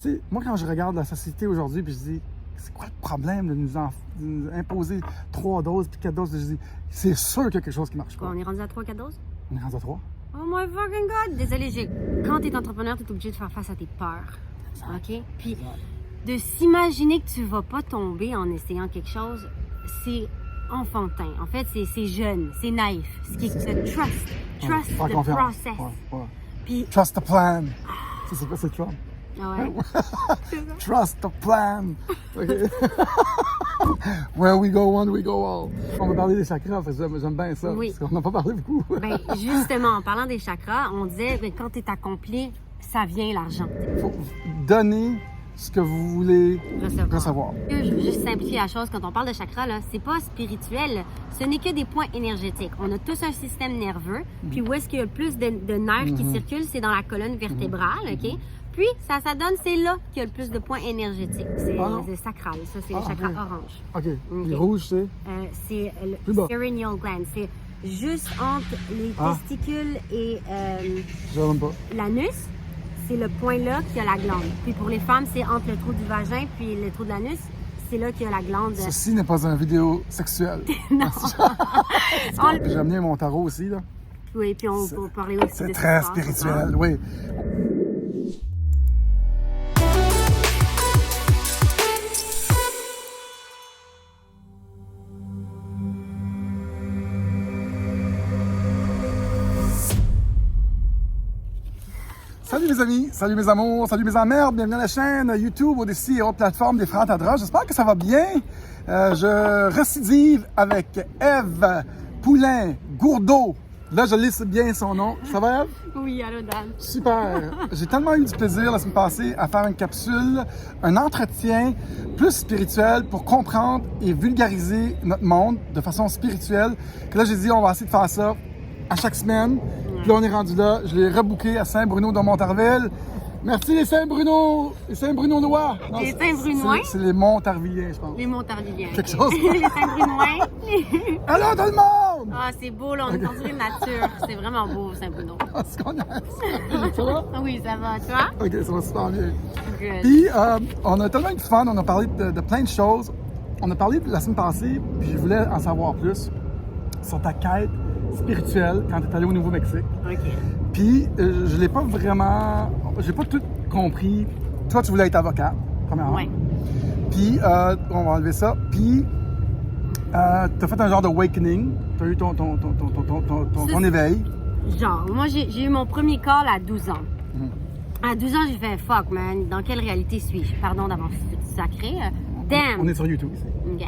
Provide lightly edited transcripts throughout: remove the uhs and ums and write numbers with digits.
Tu sais, moi, quand je regarde la société aujourd'hui, puis je dis, c'est quoi le problème de nous imposer 3 doses puis 4 doses? Je dis, c'est sûr qu'il y a quelque chose qui marche pas. On est rendu à 3-4 doses? On est rendu à 3. Oh my fucking God! Désolée, quand t'es entrepreneur, t'es obligé de faire face à tes peurs. OK? Puis de s'imaginer que tu vas pas tomber en essayant quelque chose, c'est enfantin. En fait, c'est jeune, c'est naïf. C'est trust. Trust the process. Puis, Trust the plan. C'est quoi, c'est Trump? ah ouais. Trust the plan. Okay. Where we go one, we go all. On va parler des chakras, parce que j'aime bien ça. Oui. Parce qu'on n'a pas parlé beaucoup. Ben, justement, en parlant des chakras, on disait que quand tu es accompli, ça vient l'argent. Il faut donner ce que vous voulez recevoir. Je veux juste simplifier la chose. Quand on parle de chakras, là, c'est pas spirituel. Ce n'est que des points énergétiques. On a tous un système nerveux. Puis où est-ce qu'il y a le plus de nerfs qui circulent? C'est dans la colonne vertébrale, OK? Puis, ça donne, c'est là qu'il y a le plus de points énergétiques. C'est sacral. Ça, c'est le chakra orange. OK. Les rouges, c'est? C'est le perineal gland. C'est juste entre les testicules et l'anus. C'est le point là qu'il y a la glande. Puis pour les femmes, c'est entre le trou du vagin puis le trou de l'anus. C'est là qu'il y a la glande. Ceci n'est pas une vidéo sexuelle. Non. J'ai amené mon tarot aussi, là. Oui, puis on peut parler aussi de c'est très spirituel, oui. Salut mes amis, salut mes amours, salut mes emmerdes, bienvenue à la chaîne YouTube, Odyssey et autres plateformes des Frères Tadra. J'espère que ça va bien. Je récidive avec Ève Poulin-Gourdeau. Là, je lis bien son nom. Ça va, Ève? Oui, allô, Dan. Super. J'ai tellement eu du plaisir la semaine passée à faire une capsule, un entretien plus spirituel pour comprendre et vulgariser notre monde de façon spirituelle. Que là, j'ai dit, on va essayer de faire ça à chaque semaine. Puis là, on est rendu là. Je l'ai rebooké à Saint-Bruno de Montarville. Merci les Saint-Bruno! Les Saint-Brunois! Les Saint-Brunois? C'est les Montarvilliens, je pense. Les Montarvilliens. Quelque chose. Les Saint-Brunois. Allô tout le monde! Ah, c'est beau, là. On est dans une nature. C'est vraiment beau, Saint-Bruno. Est-ce qu'on a... Ça va? Oui, ça va. Toi? OK, ça va super bien. Good. Puis, on a tellement eu de fun. On a parlé de plein de choses. On a parlé la semaine passée, puis je voulais en savoir plus sur ta quête spirituelle quand tu es allé au Nouveau-Mexique. OK. Puis, je l'ai pas vraiment... J'ai pas tout compris. Toi, tu voulais être avocat, premièrement. Oui. Puis, on va enlever ça. Puis, tu as fait un genre d'awakening. Tu as eu ton éveil. Genre, moi, j'ai eu mon premier call à 12 ans. À 12 ans, j'ai fait « Fuck, man, dans quelle réalité suis-je? » Pardon d'avoir sacré. Damn! On est sur YouTube ici. OK.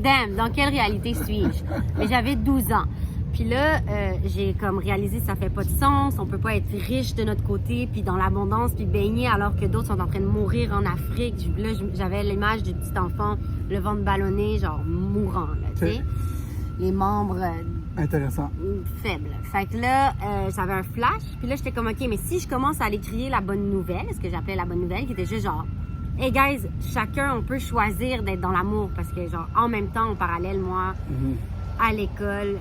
Damn, dans quelle réalité suis-je? Mais j'avais 12 ans. Puis là, j'ai comme réalisé que ça fait pas de sens. On peut pas être riche de notre côté, puis dans l'abondance, puis baigner alors que d'autres sont en train de mourir en Afrique. Là, j'avais l'image du petit enfant, le ventre ballonné, genre mourant, là, tu sais. Les membres intéressant. Faibles. Fait que là, j'avais un flash. Puis là, j'étais comme, OK, mais si je commence à aller crier la bonne nouvelle, ce que j'appelais la bonne nouvelle, qui était juste genre, hey guys, chacun, on peut choisir d'être dans l'amour. Parce que, genre, en même temps, en parallèle, moi, à l'école,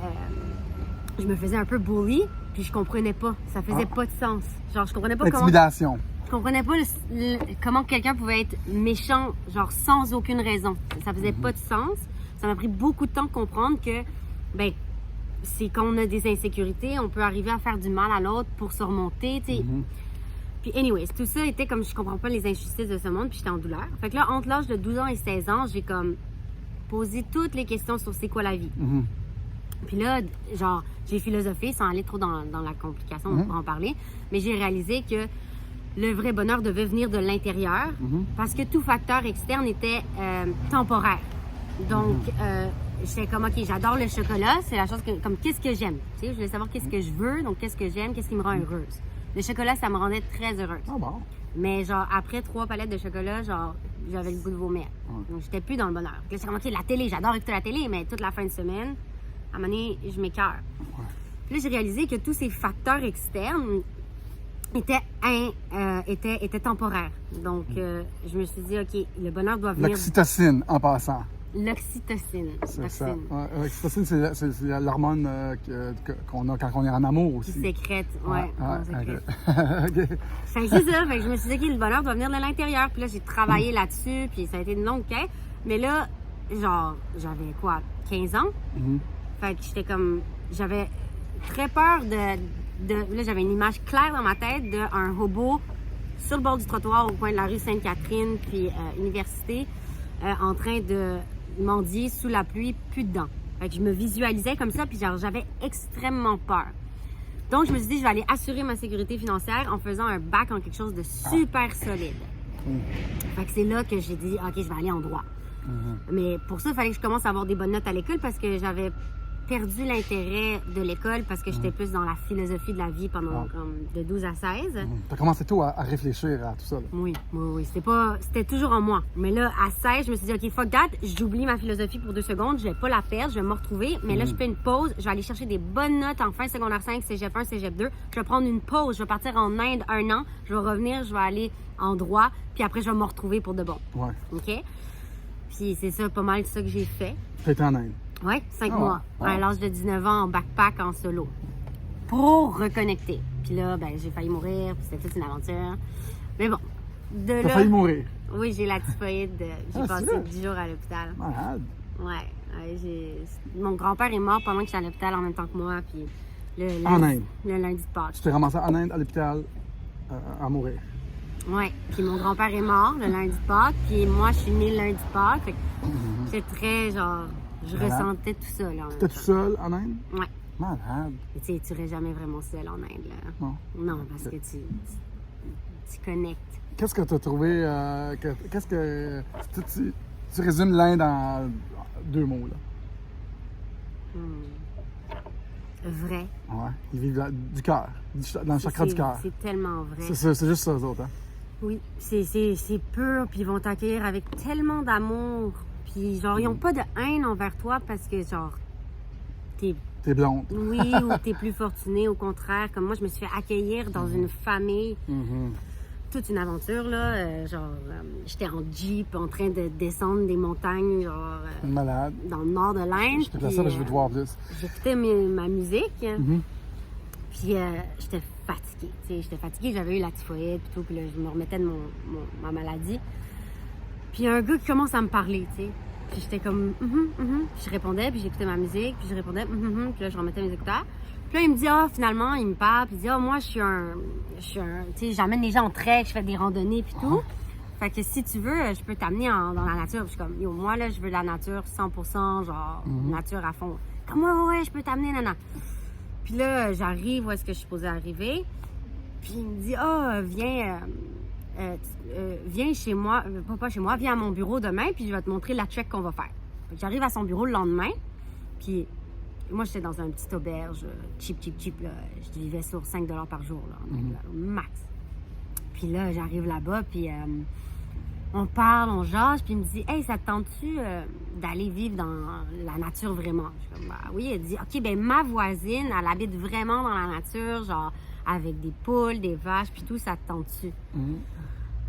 je me faisais un peu bully, puis je comprenais pas. Ça faisait pas de sens. Genre, je comprenais pas Intimidation. Je comprenais pas comment quelqu'un pouvait être méchant, genre, sans aucune raison. Ça faisait pas de sens. Ça m'a pris beaucoup de temps de comprendre que, ben, c'est quand on a des insécurités, on peut arriver à faire du mal à l'autre pour se remonter, tu sais. Puis, anyways, tout ça était comme je comprends pas les injustices de ce monde, puis j'étais en douleur. Fait que là, entre l'âge de 12 ans et 16 ans, j'ai comme posé toutes les questions sur c'est quoi la vie. Puis là, genre, j'ai philosophé sans aller trop dans la complication, on pourra en parler, mais j'ai réalisé que le vrai bonheur devait venir de l'intérieur parce que tout facteur externe était temporaire. Donc, j'étais comme, OK, j'adore le chocolat, c'est la chose comme qu'est-ce que j'aime. Tu sais, je voulais savoir qu'est-ce que je veux, donc qu'est-ce que j'aime, qu'est-ce qui me rend heureuse. Le chocolat, ça me rendait très heureuse. Ah bon? Mais genre, après 3 palettes de chocolat, genre, j'avais le goût de vomir. Donc, j'étais plus dans le bonheur. Puis c'est comme, OK, la télé, j'adore écouter la télé, mais toute la fin de semaine, à un moment donné, je m'écœure. Puis là, j'ai réalisé que tous ces facteurs externes étaient temporaires. Donc, je me suis dit, OK, le bonheur doit venir... L'oxytocine, en passant. l'oxytocine. C'est ça. Ouais, l'oxytocine, c'est l'hormone qu'on a quand on est en amour aussi. Qui sécrète, ouais. OK. Fait que c'est ça. Fait que je me suis dit que le bonheur doit venir de l'intérieur. Puis là, j'ai travaillé là-dessus. Puis ça a été une longue quête. Mais là, genre, j'avais quoi, 15 ans? Fait que j'étais comme... J'avais très peur là, j'avais une image claire dans ma tête d'un hobo sur le bord du trottoir au coin de la rue Sainte-Catherine, puis Université, en train de mendier sous la pluie, plus dedans. Fait que je me visualisais comme ça, puis genre, j'avais extrêmement peur. Donc, je me suis dit, je vais aller assurer ma sécurité financière en faisant un bac en quelque chose de super solide. Fait que c'est là que j'ai dit, OK, je vais aller en droit. Mais pour ça, il fallait que je commence à avoir des bonnes notes à l'école parce que j'avais perdu l'intérêt de l'école parce que j'étais plus dans la philosophie de la vie pendant comme de 12 à 16. Tu as commencé tôt à réfléchir à tout ça. Là. Oui. C'était toujours en moi. Mais là, à 16, je me suis dit, OK, fuck that, j'oublie ma philosophie pour 2 secondes, je vais pas la perdre, je vais me retrouver. Mais là, je fais une pause, je vais aller chercher des bonnes notes en fin secondaire 5, cégep 1, cégep 2. Je vais prendre une pause, je vais partir en Inde 1 an, je vais revenir, je vais aller en droit, puis après, je vais me retrouver pour de bon. Ouais. OK? Puis c'est ça, pas mal ça que j'ai fait. Tu étais en Inde. Oui, 5 mois, à l'âge de 19 ans, en backpack, en solo, pour reconnecter. Puis là, ben, j'ai failli mourir, puis c'était toute une aventure. Mais bon, de là... T'as failli mourir? Oui, j'ai la typhoïde. J'ai passé 10 jours à l'hôpital. Malade. Ouais, mon grand-père est mort pendant que j'étais à l'hôpital en même temps que moi, puis en Inde? Le lundi de Pâques. Tu t'es ramassé en Inde, à l'hôpital, à mourir? Oui, puis mon grand-père est mort le lundi de Pâques, puis moi, je suis née le lundi de Pâques. Fait que c'est très, genre... Je ressentais tout ça, là. T'étais tout seul en Inde? Ouais. Malade. Tu sais, tu serais jamais vraiment seul en Inde, là. Non. Non, parce que tu connectes. Qu'est-ce que tu as trouvé... qu'est-ce que... Tu résumes l'Inde en 2 mots, là. Vrai. Ouais. Ils vivent du cœur, dans le chakra du cœur. C'est tellement vrai. C'est juste ça, eux autres, hein? Oui. C'est pur, puis ils vont t'accueillir avec tellement d'amour. Puis genre, ils n'ont pas de haine envers toi parce que genre, t'es blonde. Oui, ou t'es plus fortuné, au contraire. Comme moi, je me suis fait accueillir dans une famille. Toute une aventure, là. J'étais en Jeep en train de descendre des montagnes, genre... Malade. Dans le nord de l'Inde. Je te fais ça, mais je veux te voir plus. J'écoutais ma musique. Puis j'étais fatiguée. J'étais fatiguée, j'avais eu la typhoïde, puis tout. Puis là, je me remettais de ma maladie. Puis il y a un gars qui commence à me parler, tu sais. Puis j'étais comme, Puis je répondais, puis j'écoutais ma musique, puis je répondais, Puis là, je remettais mes écouteurs. Puis là, il me dit, finalement, il me parle, puis il dit, moi, je suis un, tu sais, j'emmène les gens en trek, je fais des randonnées, puis tout. Fait que si tu veux, je peux t'amener dans la nature. Puis je suis comme, moi, là, je veux la nature 100%, genre, nature à fond. Comme, ouais, je peux t'amener, nana. Puis là, j'arrive où est-ce que je suis supposée arriver. Puis il me dit, viens chez moi, pas chez moi, viens à mon bureau demain, puis je vais te montrer la trek qu'on va faire. Fait que j'arrive à son bureau le lendemain, puis moi, j'étais dans une petite auberge, cheap, là. Je vivais sur 5 $ par jour, là, max. Puis là, j'arrive là-bas, puis on parle, on jase, puis il me dit, hey, ça te tente-tu d'aller vivre dans la nature vraiment? Je suis comme, bah oui. Elle dit, OK, ben ma voisine, elle habite vraiment dans la nature, genre, avec des poules, des vaches, puis tout, ça te tente-tu?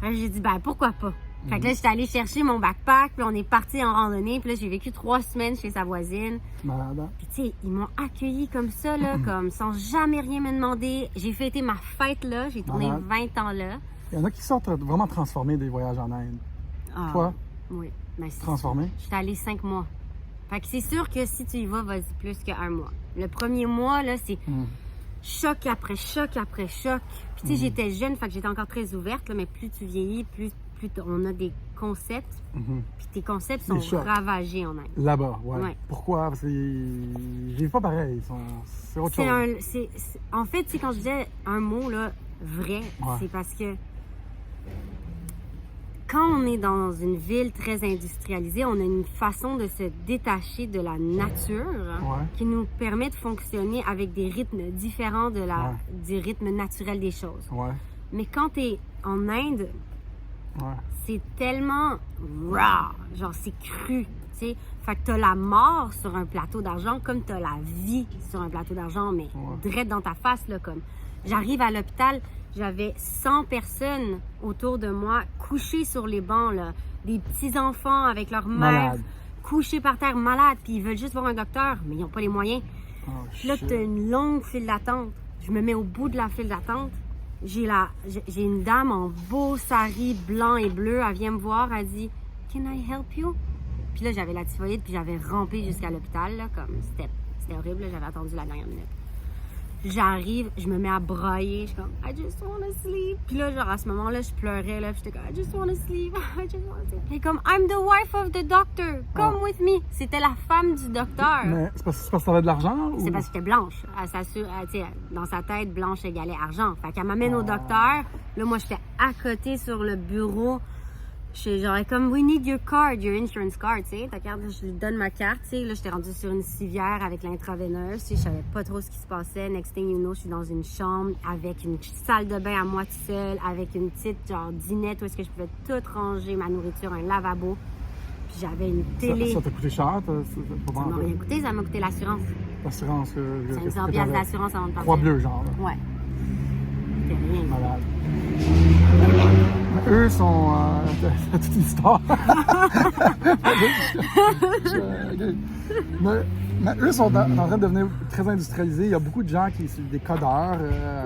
J'ai dit, ben pourquoi pas? Fait que là, j'étais allée chercher mon backpack, puis on est parti en randonnée, puis là, j'ai vécu 3 semaines chez sa voisine. Malade. Puis tu sais, ils m'ont accueilli comme ça, là, comme sans jamais rien me demander. J'ai fêté ma fête là, j'ai tourné 20 ans là. Il y en a qui sortent vraiment transformés des voyages en Inde. Toi? Oui. Ben, transformé? J'étais allée 5 mois. Fait que c'est sûr que si tu y vas, vas-y plus qu'1 mois. Le premier mois, là, c'est choc après choc après choc. Puis tu sais, j'étais jeune, fait que j'étais encore très ouverte, là, mais plus tu vieillis, plus on a des concepts. Puis tes concepts sont ravagés en Inde. Là-bas, ouais. Pourquoi? Parce qu'ils vivent pas pareil. C'est autre chose. En fait, tu sais, quand je disais un mot, là, vrai, c'est parce que quand on est dans une ville très industrialisée, on a une façon de se détacher de la nature qui nous permet de fonctionner avec des rythmes différents du rythme naturel des choses. Mais quand tu es en Inde, c'est tellement raw, genre c'est cru, tu sais. Fait que t'as la mort sur un plateau d'argent comme t'as la vie sur un plateau d'argent, mais direct dans ta face, là, comme. J'arrive à l'hôpital, j'avais 100 personnes autour de moi, couchées sur les bancs, là. Des petits-enfants avec leur mère, couchés par terre malades, puis ils veulent juste voir un docteur, mais ils n'ont pas les moyens. Oh, Puis là, shit. tu as une longue file d'attente. Je me mets au bout de la file d'attente. J'ai une dame en beau sari blanc et bleu. Elle vient me voir. Elle dit « Can I help you? » Puis là, j'avais la typhoïde, puis j'avais rampé jusqu'à l'hôpital. Là, comme c'était horrible. Là, j'avais attendu la dernière minute. J'arrive, je me mets à brailler. Je suis comme « I just wanna sleep. » Puis là, genre, à ce moment-là, je pleurais. Là, puis j'étais comme « I just wanna sleep. I just wanna sleep. » Puis comme « I'm the wife of the doctor. Come with me. » C'était la femme du docteur. Mais c'est parce que t'avais de l'argent? C'est ou... parce que j'étais blanche. Dans sa tête, blanche égalait argent. Fait qu'elle m'amène au docteur. Là, moi, j'étais à côté sur le bureau. J'étais genre comme, we need your card, your insurance card, tu sais. Ta carte, je lui donne ma carte, tu sais. Là, j'étais rendue sur une civière avec l'intraveineuse, tu sais. Je savais pas trop ce qui se passait. Next thing you know, je suis dans une chambre avec une salle de bain à moi toute seule, avec une petite, genre, dinette où est-ce que je pouvais tout ranger, ma nourriture, un lavabo. Puis j'avais une télé. Ça t'a coûté cher? Ça m'a rien coûté, ça m'a coûté l'assurance. L'assurance que... 500 piastres d'assurance avant de partir. Croix bleue, genre. Là. Ouais. C'était rien. Malade. Mais eux sont... T'as toute une histoire. mais eux sont en train de devenir très industrialisés. Il y a beaucoup de gens qui sont des codeurs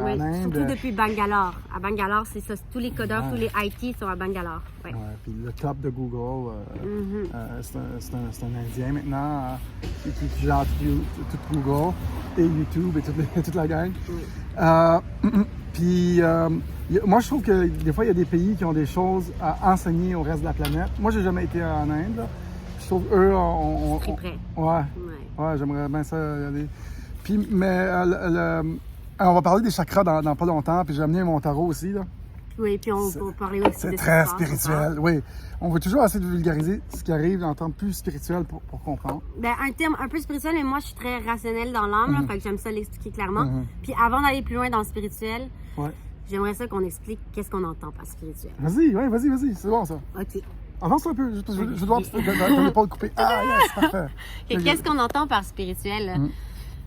Oui, en Inde. surtout depuis Bangalore. À Bangalore, c'est ça. Tous les codeurs, tous les IT sont à Bangalore. Ouais. Ouais, puis le top de Google, c'est un Indien maintenant qui gère tout Google et YouTube et toute la gang. Oui. Puis moi, je trouve que des fois, il y a des pays qui ont des choses à enseigner au reste de la planète. Moi, j'ai jamais été en Inde. Là. Je trouve eux, Très près. Ouais, j'aimerais bien ça y aller. Puis, mais on va parler des chakras dans pas longtemps. Puis j'ai amené mon tarot aussi là. Oui, puis on va parler aussi C'est de très ce qui se passe, spirituel, oui. On veut toujours essayer de vulgariser ce qui arrive en temps plus spirituel pour comprendre. Ben, un terme un peu spirituel, mais moi, je suis très rationnelle dans l'âme, là, fait que j'aime ça l'expliquer clairement. Puis avant d'aller plus loin dans le spirituel, Ouais. j'aimerais ça qu'on explique qu'est-ce qu'on entend par spirituel. Vas-y, c'est bon ça. OK. Avance-toi un peu, je dois ton épaule coupée. Ah, yes, parfait. Et qu'est-ce qu'on entend par spirituel? Là?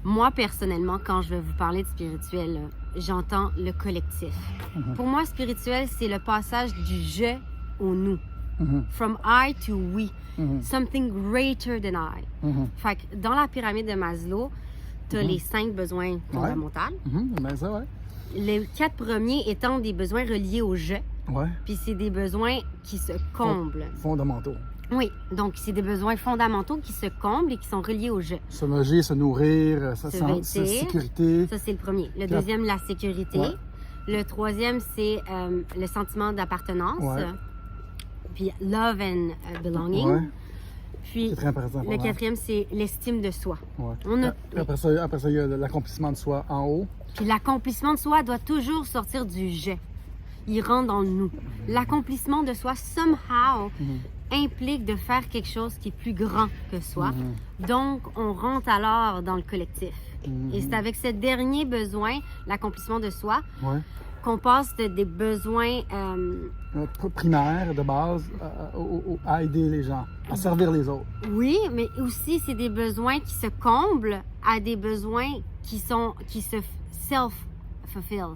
Moi, personnellement, quand je vais vous parler de spirituel, là, j'entends le collectif. Pour moi, spirituel, c'est le passage du je au nous. From I to we. Something greater than I. Fait que dans la pyramide de Maslow, tu as les 5 besoins fondamentaux. Ben ça, ouais. Les 4 premiers étant des besoins reliés au je. Ouais. Puis c'est des besoins qui se comblent. Fondamentaux. Oui, donc c'est des besoins fondamentaux qui se comblent et qui sont reliés au je. Se loger, se nourrir, sa sécurité. Ça, c'est le premier. Le deuxième, la sécurité. Ouais. Le troisième, c'est le sentiment d'appartenance. Ouais. Puis love and belonging. Ouais. Puis C'est très important. le quatrième, c'est l'estime de soi. Ouais. On a- Après ça, il y a l'accomplissement de soi en haut. Puis l'accomplissement de soi doit toujours sortir du je. Il rentre dans le nous. L'accomplissement de soi, somehow, implique de faire quelque chose qui est plus grand que soi. Donc, on rentre alors dans le collectif. Et c'est avec ce dernier besoin, l'accomplissement de soi, Ouais. qu'on passe des besoins Primaire, de base, à aider les gens, à servir les autres. oui, mais aussi c'est des besoins qui se comblent à des besoins qui se self-fulfill.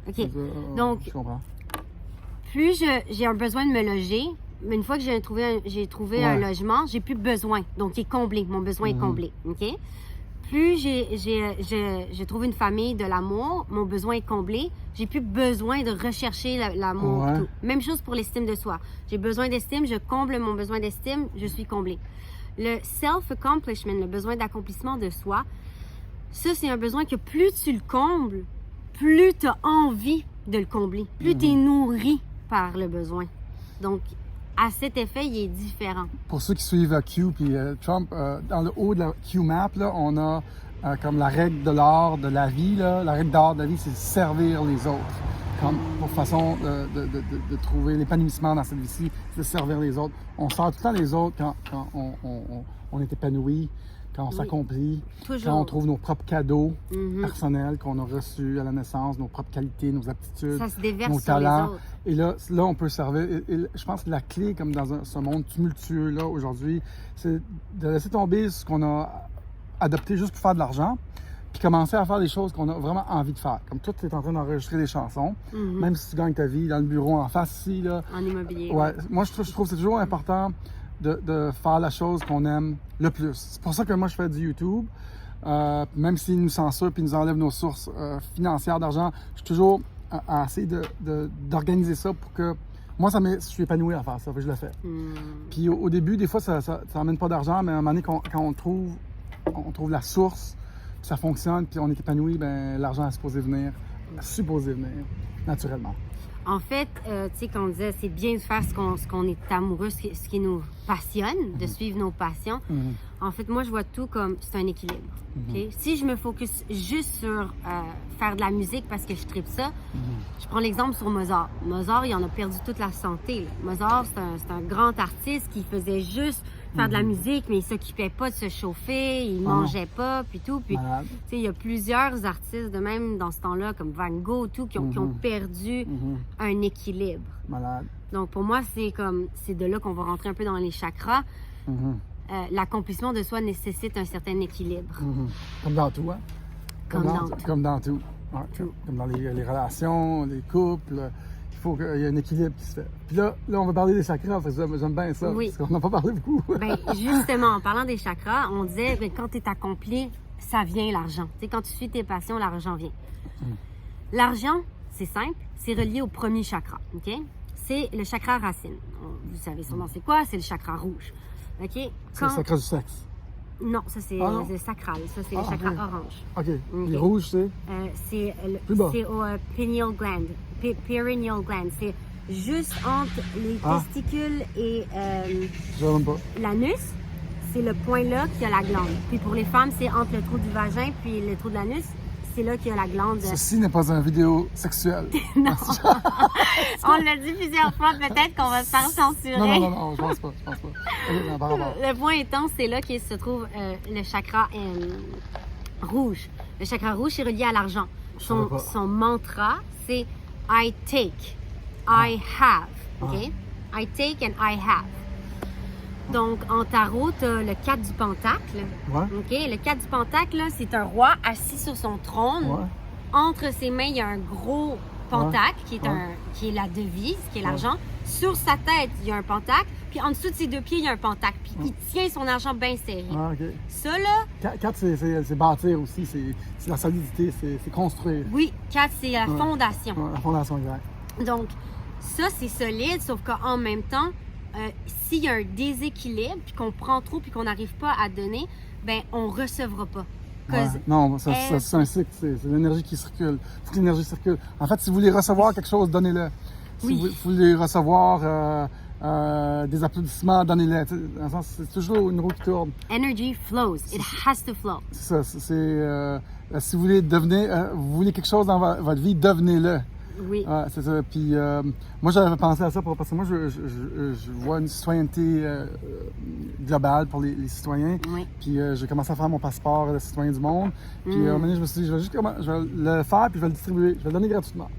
OK. Donc, Je comprends. plus j'ai un besoin de me loger, mais une fois que j'ai trouvé un logement, j'ai plus besoin. Donc, il est comblé. Mon besoin est comblé. OK? Plus j'ai trouvé une famille, de l'amour, mon besoin est comblé. J'ai plus besoin de rechercher l'amour. Ouais. Tout. Même chose pour l'estime de soi. J'ai besoin d'estime, je comble mon besoin d'estime, je suis comblé. Le self-accomplishment, le besoin d'accomplissement de soi, ça, c'est un besoin que plus tu le combles, plus tu as envie de le combler. Plus tu es nourri par le besoin. Donc, à cet effet, il est différent. Pour ceux qui suivent Q puis Trump, dans le haut de la Q map, là, on a comme la règle de l'or de la vie. Là. La règle d'or de la vie, c'est servir les autres. Comme pour façon de trouver l'épanouissement dans cette vie-ci, c'est de servir les autres. On sert tout le temps les autres quand on est épanoui, quand on s'accomplit, Toujours. quand on trouve nos propres cadeaux personnels qu'on a reçus à la naissance, nos propres qualités, nos aptitudes, Ça se déverse nos sur les talents. autres. Et là, on peut servir. Et je pense que la clé, comme dans ce monde tumultueux-là aujourd'hui, c'est de laisser tomber ce qu'on a adopté juste pour faire de l'argent, puis commencer à faire des choses qu'on a vraiment envie de faire. Comme toi, tu es en train d'enregistrer des chansons, même si tu gagnes ta vie dans le bureau en face ici. Là, En immobilier. ouais, moi, je trouve que c'est toujours important de faire la chose qu'on aime le plus. C'est pour ça que moi, je fais du YouTube. Même s'ils nous censurent et nous enlèvent nos sources financières d'argent, je suis toujours à essayer d'organiser ça pour que moi, je suis épanoui à faire ça, je le fais. Puis au début, des fois, ça n'amène pas d'argent, mais à un moment donné, quand on trouve la source, puis ça fonctionne, puis on est épanoui, ben l'argent est supposé venir naturellement. En fait, tu sais, quand on disait, c'est bien de faire ce qu'on est amoureux, ce qui nous passionne, de suivre nos passions. En fait, moi, je vois tout comme c'est un équilibre. Okay? Si je me focus juste sur faire de la musique parce que je tripe ça, je prends l'exemple sur Mozart. Mozart, il en a perdu toute la santé. Là. Mozart, c'est un grand artiste qui faisait juste faire de la musique, mais il s'occupait pas de se chauffer, il mangeait pas, puis tout. Puis, tu sais, il y a plusieurs artistes de même dans ce temps-là, comme Van Gogh, tout, qui ont perdu un équilibre. Malade. Donc, pour moi, c'est de là qu'on va rentrer un peu dans les chakras. L'accomplissement de soi nécessite un certain équilibre. Comme dans tout, hein? Comme dans tout. Ouais, comme dans les relations, les couples. Il faut qu'il y ait un équilibre qui se fait. Puis là on va parler des chakras, parce que j'aime bien ça, parce qu'on n'a pas parlé beaucoup. Bien, justement, en parlant des chakras, on disait, bien, quand tu es accompli, ça vient l'argent. Tu sais, quand tu suis tes passions, l'argent vient. L'argent, c'est simple, c'est relié au premier chakra, OK? C'est le chakra racine. Vous savez sûrement c'est quoi? C'est le chakra rouge. OK? C'est le chakra du sexe. Non, ça c'est sacral. Ça c'est le chakra orange. OK. Les rouges, c'est? C'est au pineal gland. Perineal gland. C'est juste entre les testicules et l'anus. C'est le point là qu'il y a la glande. Puis pour les femmes, c'est entre le trou du vagin puis le trou de l'anus. C'est là qu'il y a la glande. Ceci n'est pas une vidéo sexuelle. Non. On l'a dit plusieurs fois, peut-être qu'on va se faire censurer. Non, je pense pas. Le point étant, c'est là qu'il se trouve le chakra rouge. Le chakra rouge est relié à l'argent. Son mantra, c'est I take, I have. OK? I take and I have. Donc, en tarot, tu as le 4 du pentacle. OK? Le 4 du pentacle, c'est un roi assis sur son trône. Entre ses mains, il y a un gros pentacle qui est la devise, qui est l'argent. Sur sa tête, il y a un pentacle. Puis en dessous de ses deux pieds, il y a un pentacle. Puis il tient son argent bien serré. Ça, là... 4, c'est bâtir aussi. C'est la solidité, c'est construire. Oui, 4, c'est la fondation. La fondation, exact. Donc, ça, c'est solide, sauf qu'en même temps, s'il y a un déséquilibre, puis qu'on prend trop, puis qu'on n'arrive pas à donner, ben on recevra pas. Non, c'est un cycle, c'est l'énergie qui circule. Il faut que l'énergie circule. En fait, si vous voulez recevoir quelque chose, donnez-le. Si vous voulez recevoir des applaudissements, donnez-le. Dans le sens, c'est toujours une roue qui tourne. Energy flows. It has to flow. C'est ça. Si vous voulez vous voulez quelque chose dans votre vie, devenez-le. Oui. C'est ça. Puis moi, j'avais pensé à ça parce que moi, je vois une citoyenneté globale pour les citoyens. Puis j'ai commencé à faire mon passeport de citoyen du monde. Puis à un moment donné, je me suis dit, je vais le faire puis je vais le distribuer. Je vais le donner gratuitement.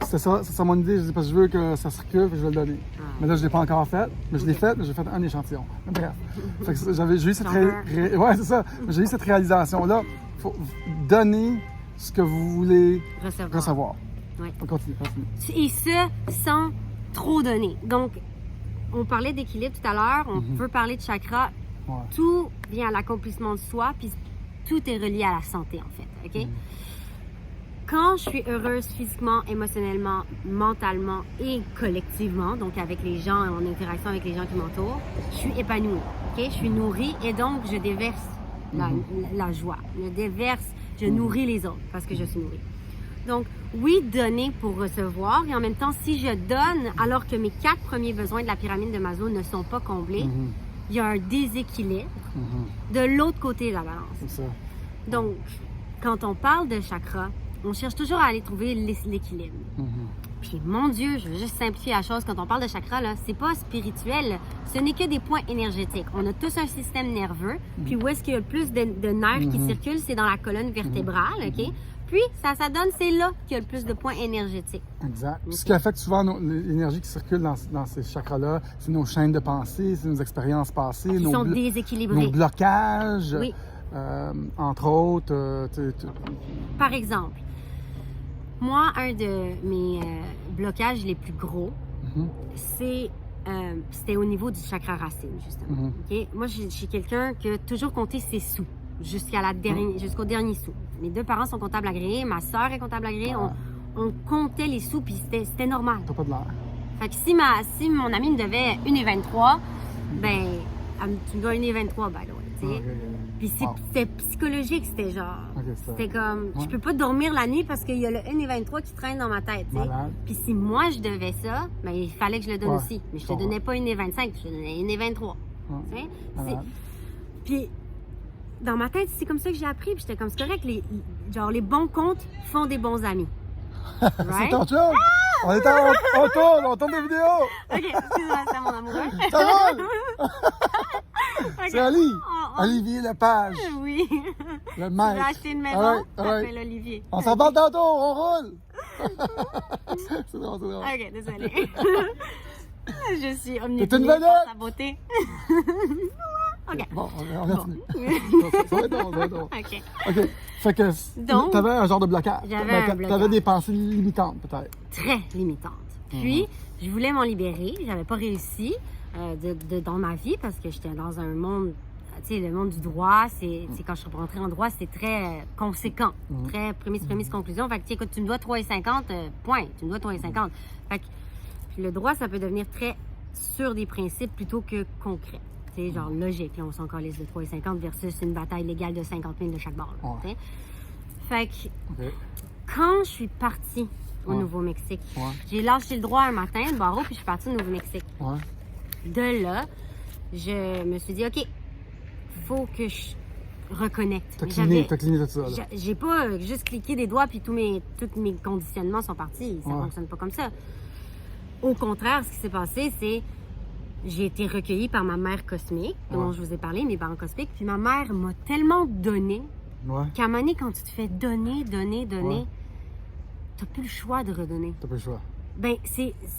C'est ça mon idée. Je dis parce que je veux que ça circule puis je vais le donner. Mais là, je ne l'ai pas encore fait. Mais je l'ai fait, mais j'ai fait un échantillon. Mais bref. Fait que j'ai eu cette réalisation-là. Il faut donner ce que vous voulez recevoir. On continue. Et ça, sans trop donner. Donc, on parlait d'équilibre tout à l'heure, on peut parler de chakra. Tout vient à l'accomplissement de soi, puis tout est relié à la santé, en fait. OK? Quand je suis heureuse physiquement, émotionnellement, mentalement et collectivement, donc avec les gens, en interaction avec les gens qui m'entourent, je suis épanouie. OK? Je suis nourrie et donc je déverse la joie. Je nourris les autres parce que je suis nourrie. Donc, oui, donner pour recevoir. Et en même temps, si je donne, alors que mes 4 premiers besoins de la pyramide de Maslow ne sont pas comblés, il y a un déséquilibre de l'autre côté de la balance. C'est ça. Donc, quand on parle de chakra, on cherche toujours à aller trouver l'équilibre. Puis, mon Dieu, je veux juste simplifier la chose. Quand on parle de chakra, là, c'est pas spirituel. Ce n'est que des points énergétiques. On a tous un système nerveux. Puis, où est-ce qu'il y a le plus de nerfs qui circulent? C'est dans la colonne vertébrale, OK? Puis, ça donne, c'est là qu'il y a le plus de points énergétiques. Exact. Ce qui affecte souvent l'énergie qui circule dans ces chakras-là, c'est nos chaînes de pensée, c'est nos expériences passées, qui sont déséquilibrées. Nos blocages, entre autres. Par exemple, moi, un de mes blocages les plus gros, c'est c'était au niveau du chakra racine, justement. OK? Moi, je suis quelqu'un qui a toujours compté ses sous jusqu'au dernier sou. Mes 2 parents sont comptables agréés, ma sœur est comptable agréée. On comptait les sous, puis c'était normal. T'as pas de l'air. Fait que si mon ami me devait 1,23, ben, tu me dois 1,23, by the way, tu sais. Puis c'était psychologique, c'était genre... c'était comme... Je peux pas dormir la nuit parce qu'il y a le 1,23 qui traîne dans ma tête, tu sais. Puis si moi, je devais ça, ben, il fallait que je le donne aussi. Mais je te donnais pas 1,25, je te donnais 1,23. Tu sais? Puis dans ma tête, c'est comme ça que j'ai appris. Puis j'étais comme, c'est correct, les bons comptes font des bons amis. Right? C'est ton chum! On tourne des vidéos! OK, excuse-moi, c'est mon amoureux. Ça roule! C'est Ali! Olivier Lepage. Oui. Le maître. Tu veux acheter une maison? T'appelles Olivier. On s'en parle tantôt, on roule! C'est drôle. OK, désolée. Je suis omnipotent. T'es une vedette! Sa beauté. OK. Bon, on continue. Ça va être drôle. OK. Fait que donc, t'avais un genre de blocage. T'avais des pensées limitantes, peut-être. Très limitantes. Puis, je voulais m'en libérer. J'avais pas réussi dans ma vie parce que j'étais dans un monde... Tu sais, le monde du droit, quand je suis rentrée en droit, c'est très conséquent. Très prémisse, conclusion. Fait que, tu sais, écoute, tu me dois 3,50, point. Tu me dois 3,50. Fait que le droit, ça peut devenir très sur des principes plutôt que concret. Tu sais, genre logique. Là, on s'en calisse de 3,50 versus une bataille légale de 50 000 de chaque bord. Fait que, quand je suis partie au Nouveau-Mexique, j'ai lâché le droit un matin, le barreau, puis je suis partie au Nouveau-Mexique. De là, je me suis dit, OK, faut que je reconnecte. T'as cligné tout ça, là. J'ai pas juste cliqué des doigts puis tous mes conditionnements sont partis. Ça fonctionne pas comme ça. Au contraire, ce qui s'est passé, c'est j'ai été recueillie par ma mère cosmique, dont je vous ai parlé, mes parents cosmiques. Puis ma mère m'a tellement donné qu'à un moment donné, quand tu te fais donner, t'as plus le choix de redonner. T'as plus le choix. Ben,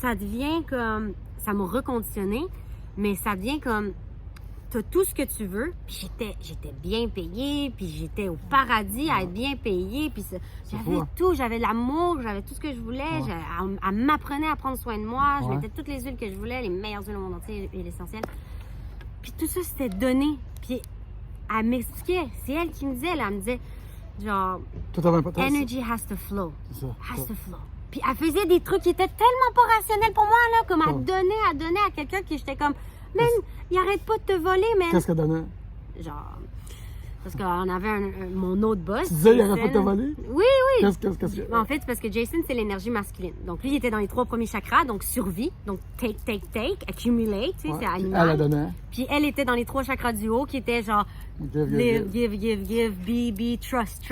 ça devient comme... Ça m'a reconditionné, mais ça devient comme... T'as tout ce que tu veux, puis j'étais bien payée, puis j'étais au paradis à être bien payée, puis j'avais tout, j'avais l'amour, j'avais tout ce que je voulais, elle m'apprenait à prendre soin de moi, je mettais toutes les huiles que je voulais, les meilleures huiles au monde entier, huiles essentielles. Puis tout ça, c'était donné, puis elle m'expliquait, c'est elle qui me disait, là, elle me disait, genre, energy has to flow, Puis elle faisait des trucs qui étaient tellement pas rationnels pour moi, là, comme à donner à quelqu'un qui j'étais comme... Man, il arrête pas de te voler, man. Qu'est-ce qu'elle donnait? Genre, parce qu'on avait mon autre boss. Tu disais, il arrête pas de te voler? Oui. Qu'est-ce que... En fait, c'est parce que Jason, c'est l'énergie masculine. Donc, lui, il était dans les 3 premiers chakras, donc survie. Donc, take, accumulate, tu sais, c'est animal. Elle donnait. Puis elle était dans les 3 chakras du haut, qui étaient genre, live, give, be, trust.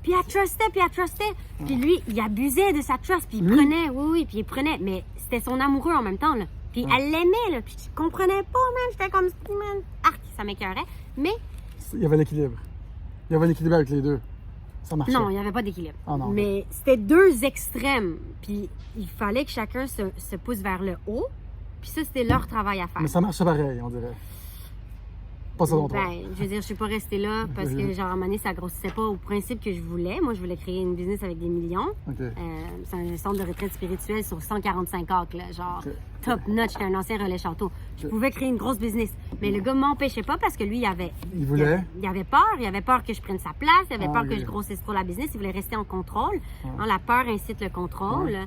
Puis elle trustait. Puis lui, il abusait de sa trust, puis il prenait, mais c'était son amoureux en même temps, là. Puis elle l'aimait, là. Puis je comprenais pas, man. J'étais comme, man, arc, ça m'écœurait. Mais... Il y avait l'équilibre. Il y avait un équilibre avec les deux. Ça marchait. Non, il n'y avait pas d'équilibre. Non, mais c'était 2 extrêmes. Puis il fallait que chacun se pousse vers le haut. Puis ça, c'était leur travail à faire. Mais ça marchait pareil, on dirait. Pas ça longtemps. Ben, je veux dire, je suis pas restée là parce que, genre, à un moment donné, ça grossissait pas au principe que je voulais. Moi, je voulais créer une business avec des millions. C'est un centre de retraite spirituelle sur 145 acres, là, genre top notch. J'étais un ancien relais château. Je pouvais créer une grosse business. Mais le gars m'empêchait pas parce que lui, il avait peur. Il avait peur que je prenne sa place. Il avait peur que je grossisse trop la business. Il voulait rester en contrôle. La peur incite le contrôle.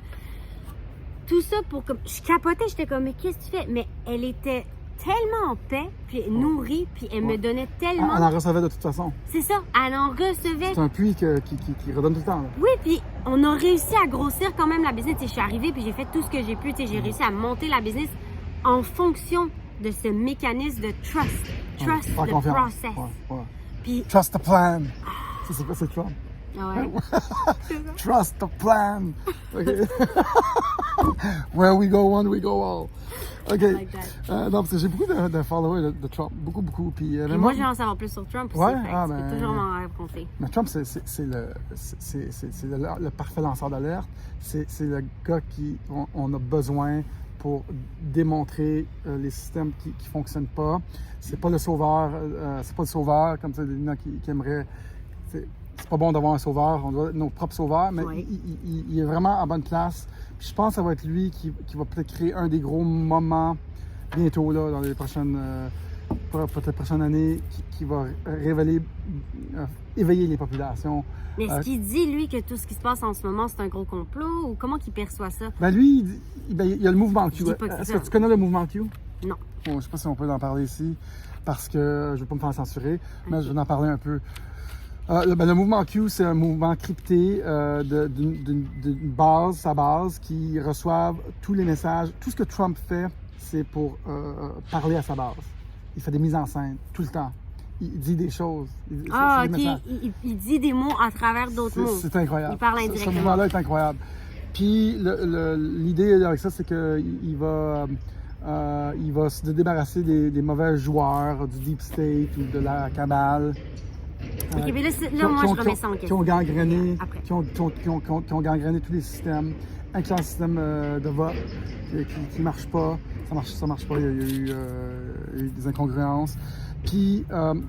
Tout ça pour que... Je capotais. J'étais comme, mais qu'est-ce que tu fais? Mais elle était... tellement en paix, puis nourrie, puis elle me donnait tellement... Elle en recevait de toute façon. C'est ça, elle en recevait. C'est un puits qui redonne tout le temps. Là. Oui, puis on a réussi à grossir quand même la business. Je suis arrivée, puis j'ai fait tout ce que j'ai pu. J'ai réussi à monter la business en fonction de ce mécanisme de trust. Trust the process. Puis... Trust the plan. C'est Trump. Ouais. Trust the plan. Okay. Where we go one, we go all. OK. Like non, parce que j'ai beaucoup de followers de Trump. Beaucoup. Puis moi, je vais en savoir plus sur Trump aussi. Je peux toujours m'en raconter. Mais Trump, c'est le parfait lanceur d'alerte. C'est le gars on a besoin pour démontrer les systèmes qui ne fonctionnent pas. C'est pas le sauveur. C'est pas le sauveur, comme ça, il y en a qui aimeraient... C'est pas bon d'avoir un sauveur. On doit être nos propres sauveurs. Mais il est vraiment à bonne place. Puis je pense que ça va être lui qui va peut-être créer un des gros moments bientôt, là, dans les prochaines années, qui va éveiller les populations. Mais est-ce qu'il dit, lui, que tout ce qui se passe en ce moment, c'est un gros complot ou comment qu'il perçoit ça? Ben lui, il y a le mouvement Q. Est-ce que tu connais le mouvement Q? Non. Bon, je ne sais pas si on peut en parler ici parce que je ne veux pas me faire censurer, mais je vais en parler un peu. Le mouvement Q, c'est un mouvement crypté d'une base, sa base, qui reçoivent tous les messages. Tout ce que Trump fait, c'est pour parler à sa base. Il fait des mises en scène tout le temps. Il dit des choses. OK. Il dit des mots à travers d'autres mots. C'est incroyable. Il parle indirectement. Ce mouvement-là est incroyable. Puis l'idée avec ça, c'est qu'il va se débarrasser des mauvais joueurs, du Deep State ou de la cabale. OK, mais là moi, je remets ça en question. Qui ont gangréné, qui ont gangréné tous les systèmes, incluant le système de vote qui ne marche pas. Ça marche pas. Il y a eu des incongruences. Puis,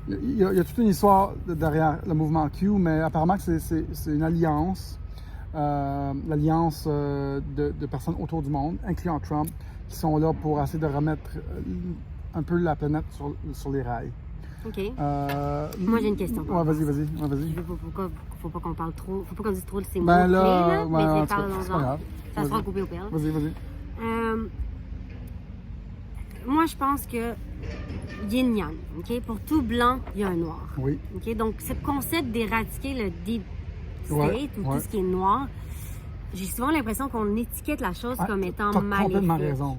il y a toute une histoire derrière le mouvement Q, mais apparemment que c'est une alliance, l'alliance de personnes autour du monde, incluant Trump, qui sont là pour essayer de remettre un peu la planète sur les rails. OK. Moi, j'ai une question. Ouais, vas-y. Faut pas qu'on parle trop, faut pas qu'on dise trop de ces mots Ben clés, là, mais c'est pas grave. Ça sera coupé au pire. Vas-y. Moi, je pense que yin-yang, OK? Pour tout blanc, il y a un noir. Oui. OK? Donc, ce concept d'éradiquer le deep state ou tout ce qui est noir, j'ai souvent l'impression qu'on étiquette la chose comme étant maléfique.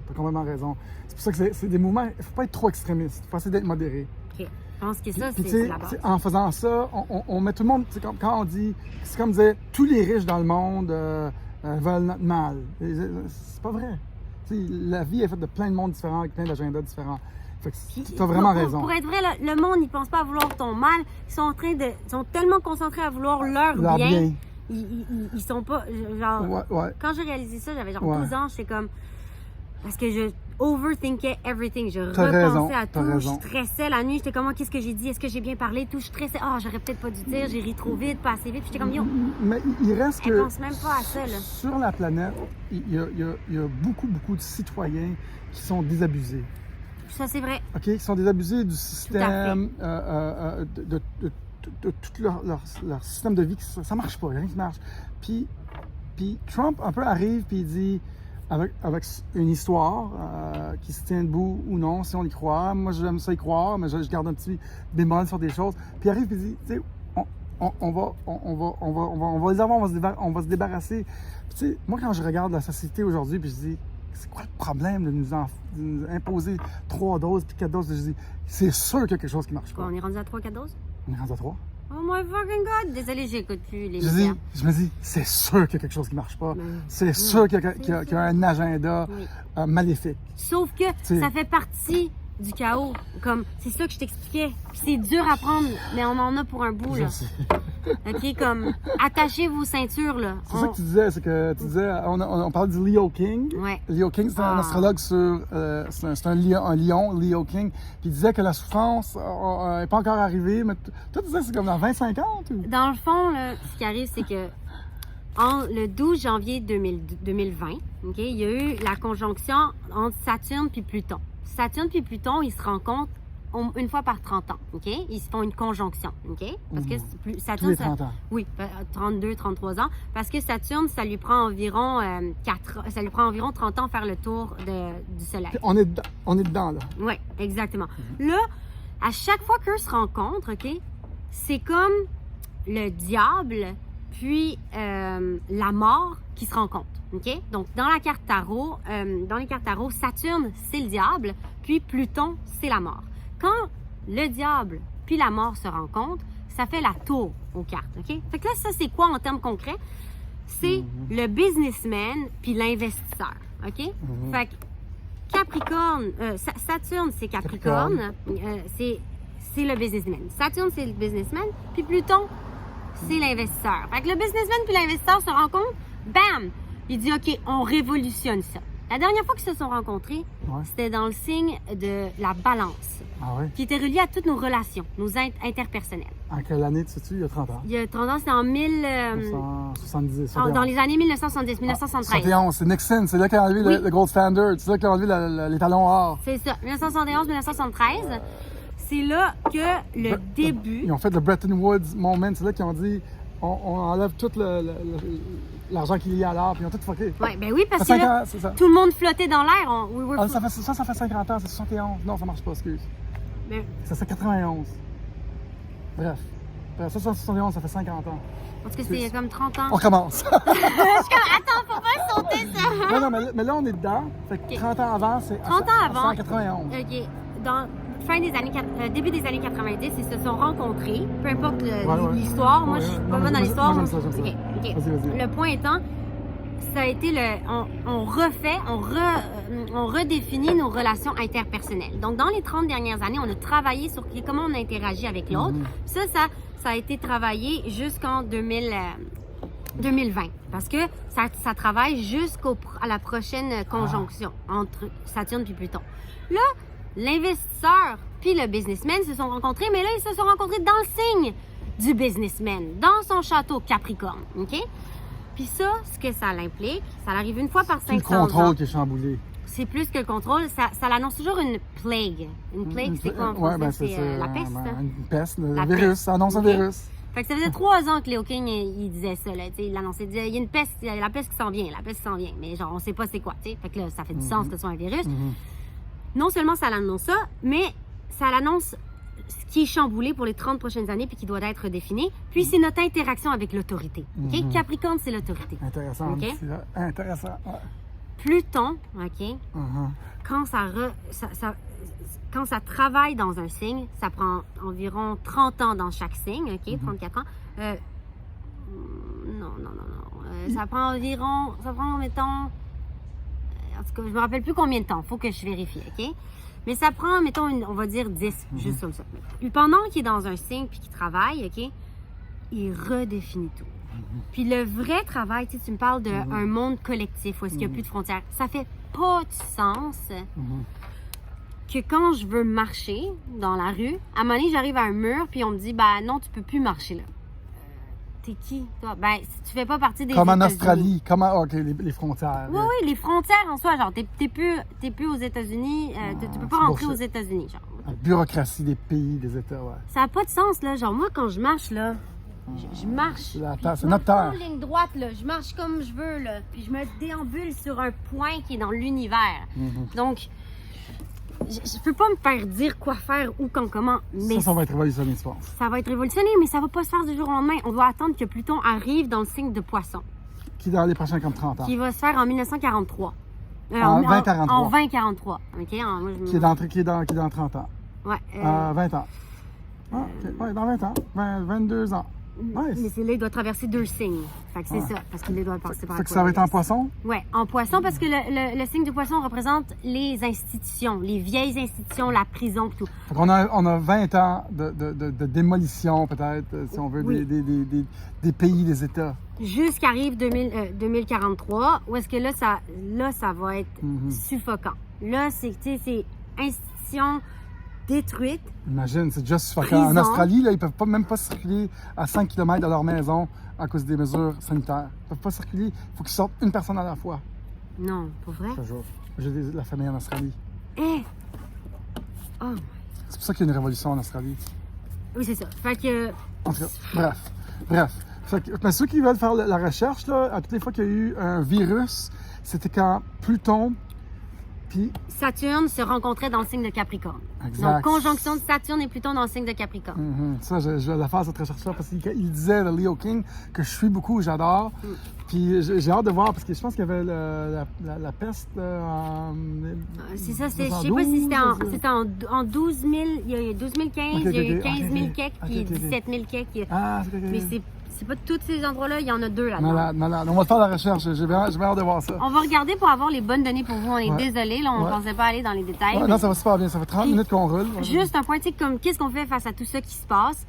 T'as complètement raison. C'est pour ça que c'est des mouvements, il ne faut pas être trop extrémiste, il faut essayer d'être modéré. OK. Je pense que ça, c'est la base. En faisant ça, on met tout le monde, quand on dit, c'est comme dire, tous les riches dans le monde veulent notre mal. C'est pas vrai. La vie est faite de plein de mondes différents, avec plein d'agendas différents. Tu as vraiment raison. Pour être vrai, le monde, ils pensent pas à vouloir ton mal. Ils sont tellement concentrés à vouloir leur bien. Ils sont pas. Genre, quand j'ai réalisé ça, j'avais genre 12 ans, j'étais comme. Parce que je overthinkais everything. Je repensais à tout. Je stressais la nuit. J'étais comme, qu'est-ce que j'ai dit? Est-ce que j'ai bien parlé? Tout. Je stressais. J'aurais peut-être pas dû dire. J'ai ri trop vite, pas assez vite. Puis j'étais comme, yo. Mais il reste que. Elle pense même pas à ça, là. Sur la planète, il y a beaucoup de citoyens qui sont désabusés. Ça, c'est vrai. OK? Qui sont désabusés du système, de tout leur système de vie. Ça marche pas, rien qui marche. Puis Trump, un peu, arrive puis il dit, avec une histoire qui se tient debout ou non, si on y croit. Moi, j'aime ça y croire, mais je garde un petit bémol sur des choses. Puis il arrive puis il dit, tu sais, on va les avoir, on va se débarrasser. Puis, tu sais, moi, quand je regarde la société aujourd'hui, puis je dis, c'est quoi le problème de nous imposer 3 doses puis 4 doses? Je dis, c'est sûr qu'il y a quelque chose qui marche pas. On est rendu à 3-4 doses? On est rendu à 3. Oh my fucking God! Désolée, j'écoute plus les médias. Je me dis, c'est sûr qu'il y a quelque chose qui marche pas. C'est sûr qu'il y a un agenda maléfique. Sauf que ça fait partie du chaos. Comme, c'est ça que je t'expliquais. Puis c'est dur à prendre, mais on en a pour un bout, là. OK, comme, attachez vos ceintures, là. C'est ça que tu disais, on parle du Leo King. Ouais. Leo King, c'est un astrologue c'est un lion, Leo King. Puis il disait que la souffrance n'est pas encore arrivée, mais toi, tu disais que c'est comme dans 20-50 ou? Dans le fond, là, ce qui arrive, c'est que le 12 janvier 2020, OK, il y a eu la conjonction entre Saturne puis Pluton. Saturne puis Pluton, ils se rencontrent une fois par 30 ans, OK? Ils se font une conjonction, OK? Parce que Saturne... Tous les 30 ans. Oui, 32, 33 ans. Parce que Saturne, ça lui prend environ 30 ans à faire le tour du Soleil. Puis on est dedans, là. Oui, exactement. Là, à chaque fois qu'eux se rencontrent, OK? C'est comme le diable puis la mort qui se rencontrent, OK? Donc, dans la carte tarot, dans les cartes tarot, Saturne, c'est le diable, puis Pluton, c'est la mort. Quand le diable puis la mort se rencontrent, ça fait la tour aux cartes, OK? Fait que là, ça, c'est quoi en termes concrets? C'est le businessman puis l'investisseur, OK? Fait que Capricorne, Saturne, c'est Capricorne, c'est le businessman. Saturne, c'est le businessman, puis Pluton, c'est l'investisseur. Fait que le businessman puis l'investisseur se rencontrent, bam! Il dit, OK, on révolutionne ça. La dernière fois qu'ils se sont rencontrés, c'était dans le signe de la balance, qui était relié à toutes nos relations, nos interpersonnelles. En quelle année, tu sais-tu? Il y a 30 ans. Il y a 30 ans, c'était en 1970. dans les années 1970, 1973. 71, c'est Nixon, c'est là qu'il a enlevé le Gold Standard, c'est là qu'il a enlevé les talons or. C'est ça, 1971, 1973. C'est là que le début... Ils ont fait le Bretton Woods moment, c'est là qu'ils ont dit on enlève tout l'argent qu'il y a à l'art, puis ils ont tout fucké. Ouais, ben oui, parce que là, tout le monde flottait dans l'air. Ça fait 50 ans, c'est 71. Non, ça marche pas, excuse. Mais... Ça fait 91. Bref, ça, 71, ça fait 50 ans. Parce que c'était il y a comme 30 ans. On commence. Je suis comme, attends, faut pas sauter ça. Non, mais là, on est dedans. Fait que 30 ans avant, c'est 30 ans avant. 191. OK. Dans début des années 90, ils se sont rencontrés. Peu importe l'histoire. Moi, je suis pas bonne dans l'histoire. Moi, j'aime ça. OK. Vas-y. Le point étant, ça a été on redéfinit nos relations interpersonnelles. Donc, dans les 30 dernières années, on a travaillé sur comment on interagit avec l'autre. Ça a été travaillé jusqu'en 2020. Parce que ça travaille jusqu'à la prochaine conjonction entre Saturne et Pluton. Là, l'investisseur puis le businessman se sont rencontrés, mais là, ils se sont rencontrés dans le signe du businessman, dans son château Capricorne, OK? Puis ça, ce que ça l'implique, ça arrive une fois par 500 ans. C'est le contrôle qui est chamboulé. C'est plus que le contrôle, ça l'annonce toujours une plague. Une plague, c'est quoi en français? C'est la peste, ça? Une peste, le virus, virus, ça annonce un virus. Fait que ça faisait 3 ans que Léo King, il disait ça, là, il l'annonçait, il disait, il y a une peste, il y a la peste qui s'en vient, mais genre, on sait pas c'est quoi, tu sais. Fait que là, ça fait du sens que ce soit un virus. Non seulement ça l'annonce ça, mais ça l'annonce ce qui est chamboulé pour les 30 prochaines années puis qui doit être défini. Puis c'est notre interaction avec l'autorité. OK? Capricorne, c'est l'autorité. Intéressant. Okay? Intéressant. Ouais. Pluton, OK? Quand ça travaille dans un signe, ça prend environ 30 ans dans chaque signe, OK? 34 ans. Non. Ça prend, mettons... En tout cas, je me rappelle plus combien de temps. Faut que je vérifie, OK? Mais ça prend, mettons, on va dire 10, juste comme ça. Puis pendant qu'il est dans un signe puis qu'il travaille, OK? Il redéfinit tout. Puis le vrai travail, tu me parles d'un monde collectif où est-ce qu'il n'y a plus de frontières. Ça fait pas de sens que quand je veux marcher dans la rue, à un moment donné, j'arrive à un mur puis on me dit, ben non, tu peux plus marcher là. T'es qui, toi? Ben, si tu fais pas partie des Comme en États-Unis. Australie, les frontières. Oui, les frontières en soi, genre, t'es plus aux États-Unis, tu peux pas rentrer aux États-Unis, genre. La bureaucratie des pays, des États, ouais. Ça n'a pas de sens, là. Genre, moi, quand je marche, là, je marche. C'est notre terre. Je marche en ligne droite, là. Je marche comme je veux, là. Puis je me déambule sur un point qui est dans l'univers. Donc, je peux pas me faire dire quoi faire, où, quand, comment. Mais ça va être révolutionné, je pense. Ça va être révolutionné, mais ça va pas se faire du jour au lendemain. On doit attendre que Pluton arrive dans le signe de Poisson. Qui dans les prochains comme 30 ans. Qui va se faire en 1943. En 2043. En 2043. OK? Qui est dans 30 ans. Ouais. 20 ans. Ouais, dans 20 ans. 22 ans. Nice. Mais c'est là, il doit traverser 2 signes. Fait que c'est ça, parce qu'il doit passer par. Fait que ça va être en Poisson? Oui, en Poisson, parce que le signe de Poisson représente les institutions, les vieilles institutions, la prison et tout. Fait qu'on a 20 ans de démolition, peut-être, si on veut, des pays, des États. Jusqu'arrive 2043, où est-ce que là, ça va être suffocant. Là, c'est institutions détruites. Imagine, c'est déjà suffocant. En Australie, là, ils peuvent même pas circuler à 5 km de leur maison à cause des mesures sanitaires. Ils peuvent pas circuler. Il faut qu'ils sortent une personne à la fois. Non, pas vrai? Toujours. J'ai la famille en Australie. Oh. C'est pour ça qu'il y a une révolution en Australie. Oui, c'est ça. Fait que... En tout cas, bref. Fait que, mais ceux qui veulent faire la recherche, là, à toutes les fois qu'il y a eu un virus, c'était quand Pluton puis Saturne se rencontrait dans le signe de Capricorne. Exact. Donc, conjonction de Saturne et Pluton dans le signe de Capricorne. Ça, je vais la faire cette recherche-là parce qu'il disait, le Leo King, que je suis beaucoup, j'adore. Puis j'ai hâte de voir parce que je pense qu'il y avait la peste en. C'est ça, je sais pas si c'était en 12 000, il y a 12 015, il y a eu 15 000 quelques, puis 17 000 quelques. Mais c'est pas tous ces endroits-là, il y en a 2 là-dedans. Malade. On va faire la recherche, j'ai bien hâte de voir ça. On va regarder pour avoir les bonnes données pour vous. On est désolé, là, on ne pensait pas aller dans les détails. Non, ça va super bien, ça fait 30 minutes qu'on roule. Juste un point, tu sais, comme qu'est-ce qu'on fait face à tout ça qui se passe?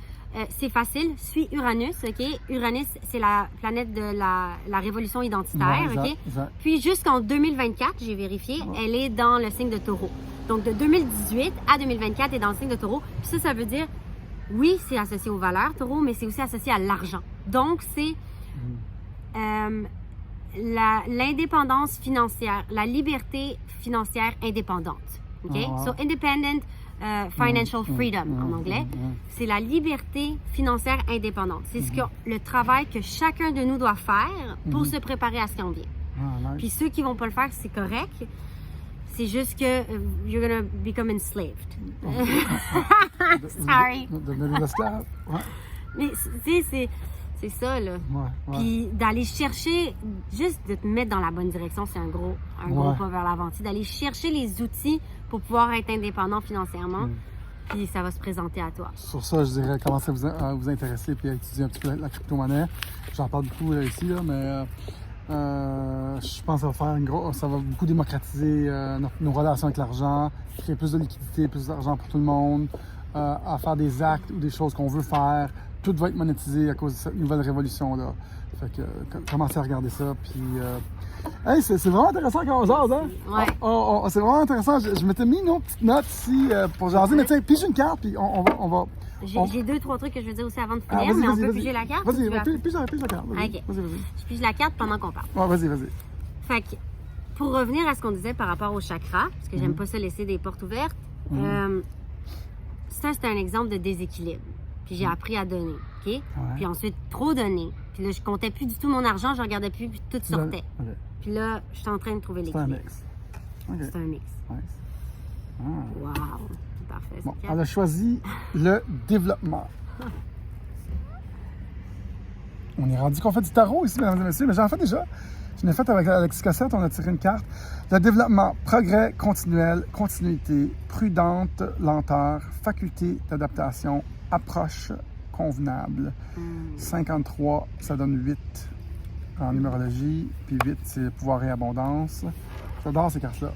c'est facile. Suis Uranus, OK? Uranus, c'est la planète de la révolution identitaire, Ouais, OK? exact. Puis jusqu'en 2024, j'ai vérifié, elle est dans le signe de Taureau. Donc, de 2018 à 2024, elle est dans le signe de Taureau. Puis ça veut dire, oui, c'est associé aux valeurs, Taureau, mais c'est aussi associé à l'argent. Donc, c'est l'indépendance financière, la liberté financière indépendante. OK? Ah, wow. So, independent financial freedom en anglais. C'est la liberté financière indépendante. C'est ce que le travail que chacun de nous doit faire pour se préparer à ce qui en vient. Ah, nice. Puis ceux qui vont pas le faire, c'est correct. C'est juste que you're gonna become enslaved. Sorry. Devenir des esclaves. Ouais. Mais tu sais, c'est ça, là. Ouais. Puis d'aller chercher, juste de te mettre dans la bonne direction, c'est un gros pas vers l'avant. Tu sais, d'aller chercher les outils pour pouvoir être indépendant financièrement, puis ça va se présenter à toi. Sur ça, je dirais commencer à vous intéresser puis à étudier un petit peu la crypto-monnaie. J'en parle beaucoup ici, là, mais je pense que ça va beaucoup démocratiser nos relations avec l'argent, créer plus de liquidité, plus d'argent pour tout le monde, à faire des actes ou des choses qu'on veut faire. Tout va être monétisé à cause de cette nouvelle révolution-là. Fait que commencez à regarder ça. Puis, hey, c'est vraiment intéressant quand on jase, hein? Ouais. C'est vraiment intéressant. Je m'étais mis nos petites notes ici pour jaser. Mais tiens, pige une carte, puis on va. J'ai 2-3 trucs que je veux dire aussi avant de finir, mais on peut piger la carte. Vas-y, ou tu pige la carte. Vas-y, Ok. vas-y. Je pige la carte pendant qu'on parle. Ouais, vas-y. Fait que, pour revenir à ce qu'on disait par rapport au chakra, parce que j'aime pas ça laisser des portes ouvertes, ça, c'est un exemple de déséquilibre. Puis j'ai appris à donner, OK? Ouais. Puis ensuite, trop donner. Puis là, je comptais plus du tout mon argent, je regardais plus, puis tout sortait. Ok. Puis là, je suis en train de trouver C'est un l'équilibre. mix. Ok. C'est un mix. Nice. Ah. Wow! C'est parfait, Bon, cette elle carte. a choisi le développement. On est rendu qu'on fait du tarot ici, mesdames et messieurs, mais j'en fais déjà. Je l'ai fait avec Alexis Cossette, on a tiré une carte. Le développement, progrès continuel, continuité, prudente, lenteur, faculté d'adaptation, approche convenable. 53, ça donne 8 en numérologie, puis 8, c'est pouvoir et abondance. J'adore ces cartes-là.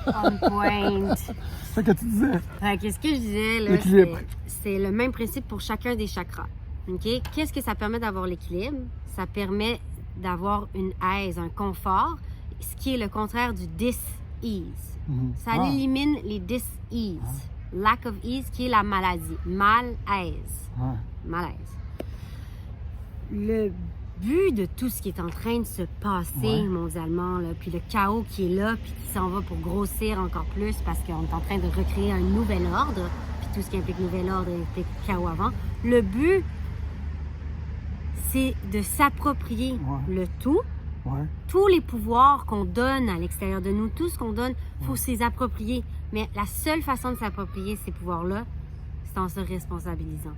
On point. C'est ça que tu disais. Fait que ce que je disais, là, L'équilibre. c'est le même principe pour chacun des chakras. OK? Qu'est-ce que ça permet d'avoir l'équilibre? Ça permet d'avoir une aise, un confort, ce qui est le contraire du dis-ease. Ça élimine les dis-ease. Lack of ease, qui est la maladie. Malaise. Ouais. Malaise. Le but de tout ce qui est en train de se passer mondialement, là, puis le chaos qui est là, puis qui s'en va pour grossir encore plus parce qu'on est en train de recréer un nouvel ordre, puis tout ce qui implique nouvel ordre implique chaos avant. Le but, c'est de s'approprier le tout. Ouais. Tous les pouvoirs qu'on donne à l'extérieur de nous, tout ce qu'on donne, il faut s'y approprier. Mais la seule façon de s'approprier ces pouvoirs-là, c'est en se responsabilisant.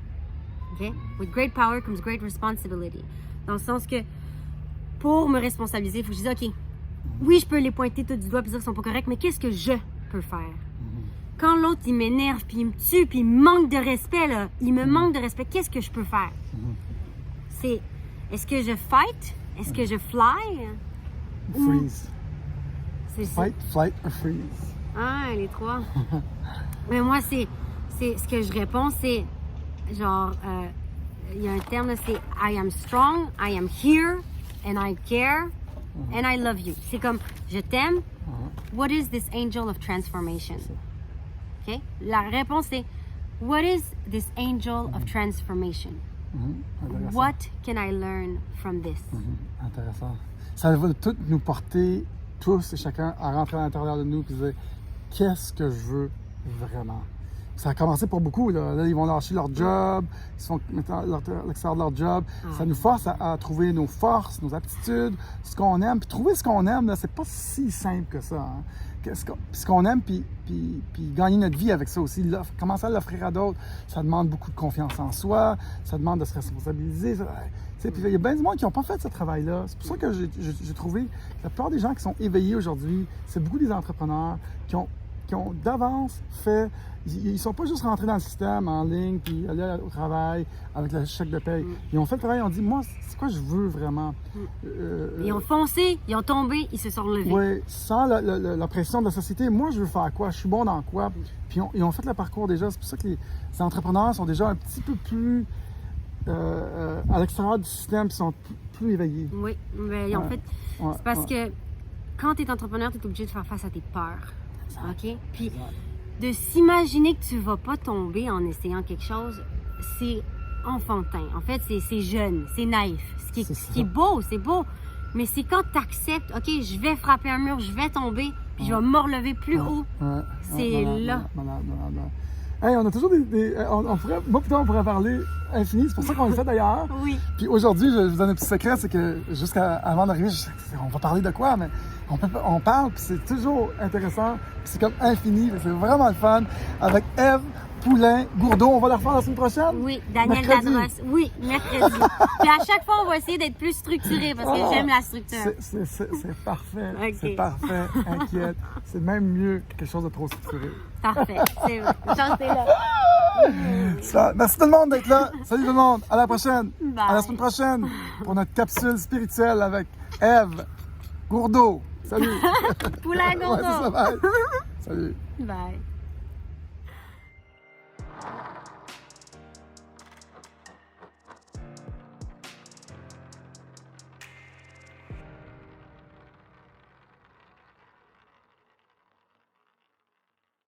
OK? With great power comes great responsibility. Dans le sens que, pour me responsabiliser, il faut que je dise, OK, oui, je peux les pointer tout du doigt et dire qu'ils sont pas corrects, mais qu'est-ce que je peux faire? Quand l'autre, il m'énerve, puis il me tue, puis il me manque de respect, là, il me manque de respect, qu'est-ce que je peux faire? C'est, est-ce que je fight? Est-ce que je fly? Freeze. C'est ça. Fight, flight or freeze. Ah, les trois. Mais moi, c'est ce que je réponds, c'est genre, il y a un terme, là, c'est I am strong, I am here, and I care, and I love you. C'est comme, je t'aime. What is this angel of transformation? OK? La réponse, c'est What is this angel of transformation? Intéressant. What can I learn from this? Intéressant. Ça va tout nous porter, tous et chacun, à rentrer à l'intérieur de nous et dire qu'est-ce que je veux vraiment. Ça a commencé pour beaucoup. Là, ils vont lâcher leur job, ils se font mettre à l'extérieur de leur job. Ça nous force à trouver nos forces, nos aptitudes, ce qu'on aime. Puis trouver ce qu'on aime, là, c'est pas si simple que ça. Hein. Ce qu'on aime, puis gagner notre vie avec ça aussi. Commencer à l'offrir à d'autres, ça demande beaucoup de confiance en soi, ça demande de se responsabiliser. Puis il y a bien du monde qui n'ont pas fait ce travail-là. C'est pour ça que j'ai trouvé que la plupart des gens qui sont éveillés aujourd'hui, c'est beaucoup des entrepreneurs qui ont qui ont d'avance fait. Ils ne sont pas juste rentrés dans le système en ligne puis aller au travail avec le chèque de paye. Ils ont fait le travail, ils ont dit, moi, c'est quoi je veux vraiment? Ils ont foncé, ils ont tombé, ils se sont relevés. Oui, sans la pression de la société, moi, je veux faire quoi? Je suis bon dans quoi? Puis ils ont fait le parcours déjà. C'est pour ça que les entrepreneurs sont déjà un petit peu plus à l'extérieur du système, ils sont plus éveillés. Oui, mais en fait, c'est parce que quand tu es entrepreneur, tu es obligé de faire face à tes peurs. OK? Puis de s'imaginer que tu vas pas tomber en essayant quelque chose, c'est enfantin. En fait, c'est jeune, c'est naïf. Ce qui est beau, c'est beau. Mais c'est quand tu acceptes, OK, je vais frapper un mur, je vais tomber, puis je vais me relever plus haut. C'est là. Hey, on a toujours on pourrait parler infini, c'est pour ça qu'on le fait d'ailleurs. Oui. Puis aujourd'hui, je vous donne un petit secret, c'est que avant d'arriver, on va parler de quoi, mais on parle, puis c'est toujours intéressant, puis c'est comme infini, c'est vraiment le fun. Avec Ève Poulain-Gourdeau, on va la refaire la semaine prochaine? Oui, Daniel Dadros. Oui, mercredi. Puis à chaque fois, on va essayer d'être plus structuré parce que j'aime la structure. C'est parfait. Okay. C'est parfait. Inquiète. C'est même mieux que quelque chose de trop structuré. Parfait. C'est vrai. Chantez là. Merci tout le monde d'être là. Salut tout le monde. À la prochaine. Bye. À la semaine prochaine pour notre capsule spirituelle avec Ève Gourdeau. Salut. Poulain-Gourdeau. Ouais, c'est ça, bye. Salut. Bye.